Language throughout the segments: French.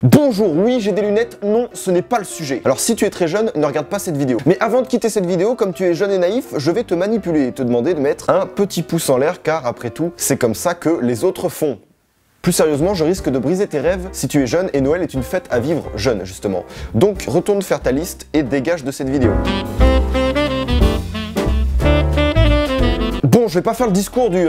Bonjour, oui j'ai des lunettes, non ce n'est pas le sujet. Alors si tu es très jeune, ne regarde pas cette vidéo. Mais avant de quitter cette vidéo, comme tu es jeune et naïf, je vais te manipuler et te demander de mettre un petit pouce en l'air car après tout, c'est comme ça que les autres font. Plus sérieusement, je risque de briser tes rêves si tu es jeune et Noël est une fête à vivre jeune justement. Donc retourne faire ta liste et dégage de cette vidéo. Bon, je vais pas faire le discours du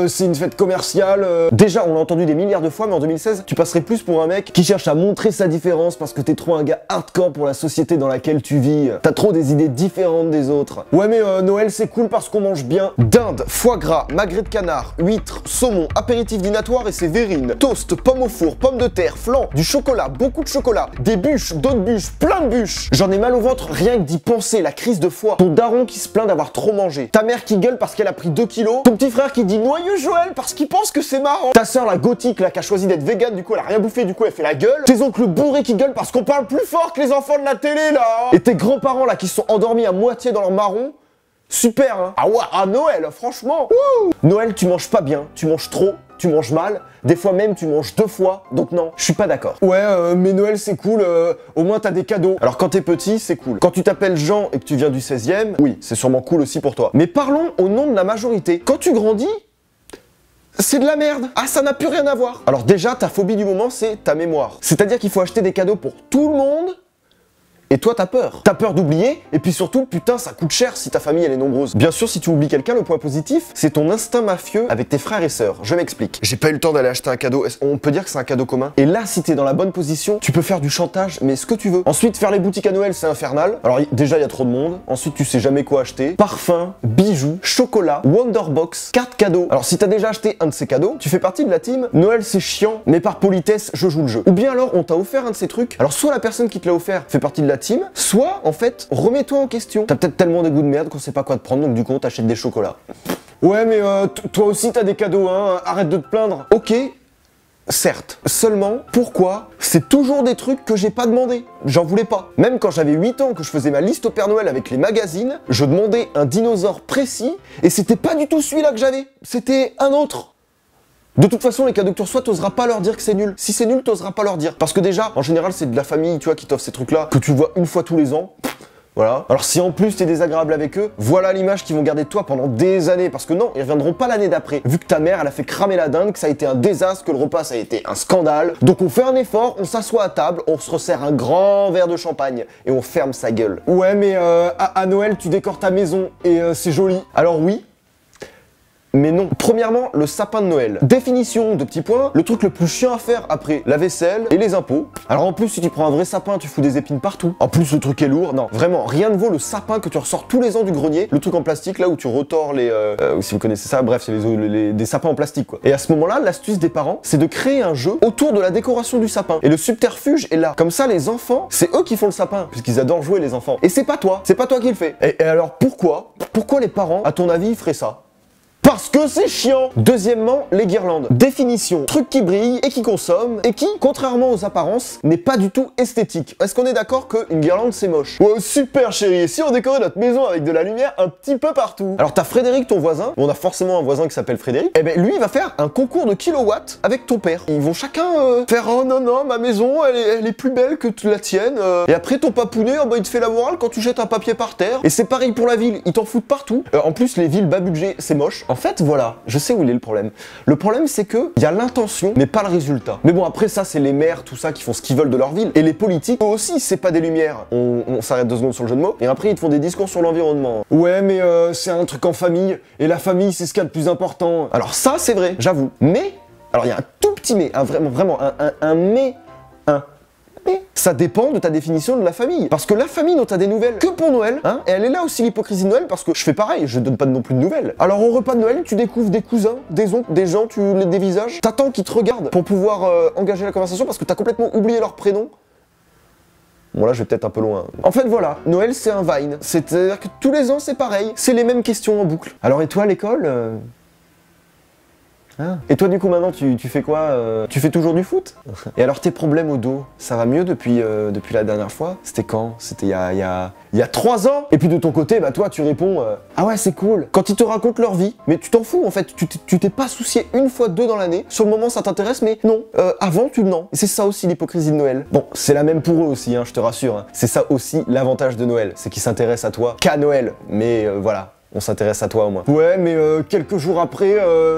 c'est une fête commerciale. Déjà, on l'a entendu des milliards de fois, mais en 2016, tu passerais plus pour un mec qui cherche à montrer sa différence parce que t'es trop un gars hardcore pour la société dans laquelle tu vis. T'as trop des idées différentes des autres. Ouais, mais Noël, c'est cool parce qu'on mange bien dinde, foie gras, magret de canard, huîtres, saumon, apéritif dînatoire et ses verrines, toast, pommes au four, pommes de terre, flan, du chocolat, beaucoup de chocolat, des bûches, d'autres bûches, plein de bûches. J'en ai mal au ventre rien que d'y penser, la crise de foie. Ton daron qui se plaint d'avoir trop mangé. Ta mère qui gueule parce qu'elle a pris 2 kilos, ton petit frère qui dit noyeux Joël parce qu'il pense que c'est marrant, ta soeur la gothique là qui a choisi d'être végane, du coup elle a rien bouffé, du coup elle fait la gueule, tes oncles bourrés qui gueulent parce qu'on parle plus fort que les enfants de la télé là, et tes grands-parents là qui sont endormis à moitié dans leur marron. Super hein. Ah ouais, à Noël franchement. Wouh. Noël tu manges pas bien, tu manges trop, tu manges mal, des fois même tu manges 2 fois, donc non, je suis pas d'accord. Ouais, mais Noël c'est cool, au moins t'as des cadeaux. Alors quand t'es petit, c'est cool. Quand tu t'appelles Jean et que tu viens du 16e, oui, c'est sûrement cool aussi pour toi. Mais parlons au nom de la majorité. Quand tu grandis, c'est de la merde. Ah, ça n'a plus rien à voir. Alors déjà, ta phobie du moment, c'est ta mémoire. C'est-à-dire qu'il faut acheter des cadeaux pour tout le monde. Et toi, t'as peur. T'as peur d'oublier, et puis surtout, putain, ça coûte cher si ta famille, elle est nombreuse. Bien sûr, si tu oublies quelqu'un, le point positif, c'est ton instinct mafieux avec tes frères et sœurs. Je m'explique. J'ai pas eu le temps d'aller acheter un cadeau. On peut dire que c'est un cadeau commun. Et là, si t'es dans la bonne position, tu peux faire du chantage, mais ce que tu veux. Ensuite, faire les boutiques à Noël, c'est infernal. Alors déjà, il y a trop de monde. Ensuite, tu sais jamais quoi acheter. Parfum, bijoux, chocolat, Wonderbox, carte cadeau. Alors si t'as déjà acheté un de ces cadeaux, tu fais partie de la team Noël, c'est chiant, mais par politesse, je joue le jeu. Ou bien alors, on t'a offert un de ces trucs. Alors soit la personne qui te l'a offert fait partie de la team, soit en fait, remets-toi en question. T'as peut-être tellement des goûts de merde qu'on sait pas quoi te prendre, donc du coup on t'achète des chocolats. Ouais mais toi aussi t'as des cadeaux hein, arrête de te plaindre. Ok, certes. Seulement, pourquoi c'est toujours des trucs que j'ai pas demandé? J'en voulais pas. Même quand j'avais 8 ans que je faisais ma liste au Père Noël avec les magazines, je demandais un dinosaure précis, et c'était pas du tout celui-là que j'avais. C'était un autre. De toute façon, les cadeaux que tu reçois, t'oseras pas leur dire que c'est nul. Si c'est nul, t'oseras pas leur dire. Parce que déjà, en général, c'est de la famille, tu vois, qui t'offre ces trucs-là, que tu vois une fois tous les ans. Voilà. Alors si en plus t'es désagréable avec eux, voilà l'image qu'ils vont garder de toi pendant des années. Parce que non, ils reviendront pas l'année d'après. Vu que ta mère, elle a fait cramer la dinde, que ça a été un désastre, que le repas, ça a été un scandale. Donc on fait un effort, on s'assoit à table, on se resserre un grand verre de champagne et on ferme sa gueule. Ouais, mais à Noël, tu décores ta maison et c'est joli. Alors oui. Mais non. Premièrement, le sapin de Noël. Définition de petits points, le truc le plus chiant à faire après la vaisselle et les impôts. Alors en plus, si tu prends un vrai sapin, tu fous des épines partout. En plus, le truc est lourd. Non, vraiment, rien ne vaut le sapin que tu ressors tous les ans du grenier. Le truc en plastique, là où tu retors les... si vous connaissez ça, bref, c'est des sapins en plastique, quoi. Et à ce moment-là, l'astuce des parents, c'est de créer un jeu autour de la décoration du sapin. Et le subterfuge est là. Comme ça, les enfants, c'est eux qui font le sapin, puisqu'ils adorent jouer, les enfants. Et c'est pas toi qui le fais. Et alors, pourquoi les parents, à ton avis, feraient ça? Parce que c'est chiant. Deuxièmement, les guirlandes. Définition, truc qui brille et qui consomme et qui, contrairement aux apparences, n'est pas du tout esthétique. Est-ce qu'on est d'accord qu'une guirlande c'est moche? Ouais, super chérie, et si on décorait notre maison avec de la lumière un petit peu partout? Alors t'as Frédéric, ton voisin, on a forcément un voisin qui s'appelle Frédéric, et ben lui il va faire un concours de kilowatts avec ton père. Ils vont chacun faire oh non, ma maison elle est plus belle que la tienne. Et après ton papounet, oh, bah, il te fait la morale quand tu jettes un papier par terre. Et c'est pareil pour la ville, ils t'en foutent partout. En plus les villes bas budget, c'est moche. En fait, voilà, je sais où il est le problème. Le problème, c'est que il y a l'intention, mais pas le résultat. Mais bon, après ça, c'est les maires, tout ça, qui font ce qu'ils veulent de leur ville. Et les politiques, eux aussi, c'est pas des lumières. On s'arrête 2 secondes sur le jeu de mots. Et après, ils te font des discours sur l'environnement. Ouais, mais c'est un truc en famille. Et la famille, c'est ce qu'il y a de plus important. Alors ça, c'est vrai, j'avoue. Mais, alors il y a un tout petit mais, vraiment, un mais, ça dépend de ta définition de la famille. Parce que la famille dont t'as des nouvelles que pour Noël, hein, et elle est là aussi l'hypocrisie de Noël, parce que je fais pareil, je donne pas non plus de nouvelles. Alors au repas de Noël, tu découvres des cousins, des oncles, des gens, tu les dévisages, t'attends qu'ils te regardent pour pouvoir engager la conversation parce que t'as complètement oublié leur prénom. Bon là je vais peut-être un peu loin. En fait voilà, Noël c'est un Vine, c'est-à-dire que tous les ans c'est pareil, c'est les mêmes questions en boucle. Alors et toi à l'école Et toi du coup maintenant tu fais quoi Tu fais toujours du foot? Et alors tes problèmes au dos, ça va mieux depuis la dernière fois? C'était quand? C'était il y a 3 ans. Et puis de ton côté, bah toi tu réponds ah ouais c'est cool. Quand ils te racontent leur vie, mais tu t'en fous en fait, tu t'es pas soucié une fois deux dans l'année. Sur le moment ça t'intéresse, mais non. Avant tu non. Et c'est ça aussi l'hypocrisie de Noël. Bon, c'est la même pour eux aussi, hein, je te rassure. Hein. C'est ça aussi l'avantage de Noël, c'est qu'ils s'intéressent à toi qu'à Noël. Mais voilà. On s'intéresse à toi au moins. Ouais, mais quelques jours après,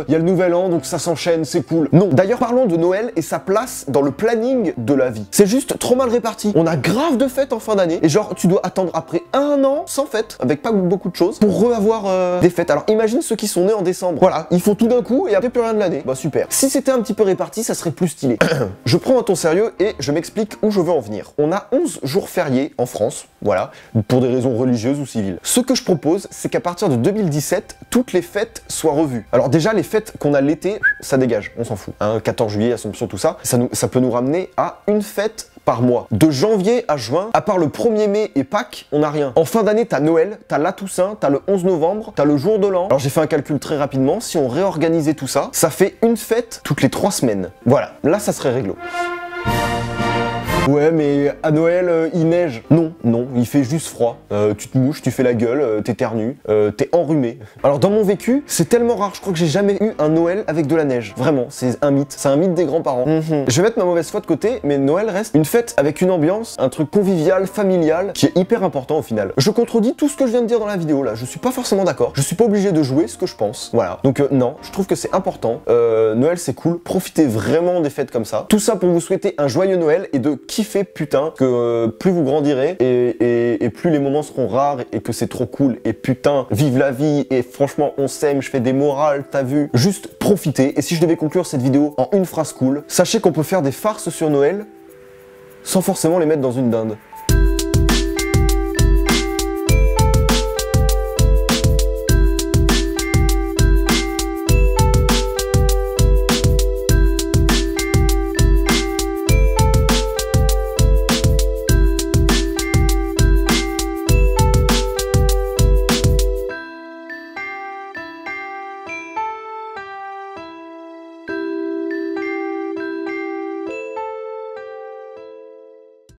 il y a le nouvel an, donc ça s'enchaîne, c'est cool. Non, d'ailleurs parlons de Noël et sa place dans le planning de la vie. C'est juste trop mal réparti. On a grave de fêtes en fin d'année, et genre tu dois attendre après 1 an sans fête, avec pas beaucoup de choses, pour re-avoir des fêtes. Alors imagine ceux qui sont nés en décembre. Voilà, ils font tout d'un coup et après plus rien de l'année. Bah super. Si c'était un petit peu réparti, ça serait plus stylé. Je prends un ton sérieux et je m'explique où je veux en venir. On a 11 jours fériés en France, voilà, pour des raisons religieuses ou civiles. Ce que je propose, c'est qu'à partir de 2017, toutes les fêtes soient revues. Alors déjà, les fêtes qu'on a l'été, ça dégage, on s'en fout. Hein, 14 juillet, Assomption, tout ça, ça peut nous ramener à une fête par mois. De janvier à juin, à part le 1er mai et Pâques, on n'a rien. En fin d'année, t'as Noël, t'as la Toussaint, t'as le 11 novembre, t'as le jour de l'an. Alors j'ai fait un calcul très rapidement, si on réorganisait tout ça, ça fait une fête toutes les 3 semaines. Voilà, là ça serait réglo. Ouais, mais à Noël, il neige. Non, non, il fait juste froid. Tu te mouches, tu fais la gueule, t'éternues, t'es enrhumé. Alors dans mon vécu, c'est tellement rare, je crois que j'ai jamais eu un Noël avec de la neige. Vraiment, c'est un mythe. C'est un mythe des grands-parents. Je vais mettre ma mauvaise foi de côté, mais Noël reste une fête avec une ambiance, un truc convivial, familial, qui est hyper important au final. Je contredis tout ce que je viens de dire dans la vidéo là, je suis pas forcément d'accord. Je suis pas obligé de jouer ce que je pense. Voilà. Donc non, je trouve que c'est important. Noël c'est cool, profitez vraiment des fêtes comme ça. Tout ça pour vous souhaiter un joyeux Noël et de kiffer putain que plus vous grandirez et plus les moments seront rares et que c'est trop cool et putain vive la vie et franchement on s'aime, je fais des morales, t'as vu, juste profitez. Et si je devais conclure cette vidéo en une phrase cool, sachez qu'on peut faire des farces sur Noël sans forcément les mettre dans une dinde.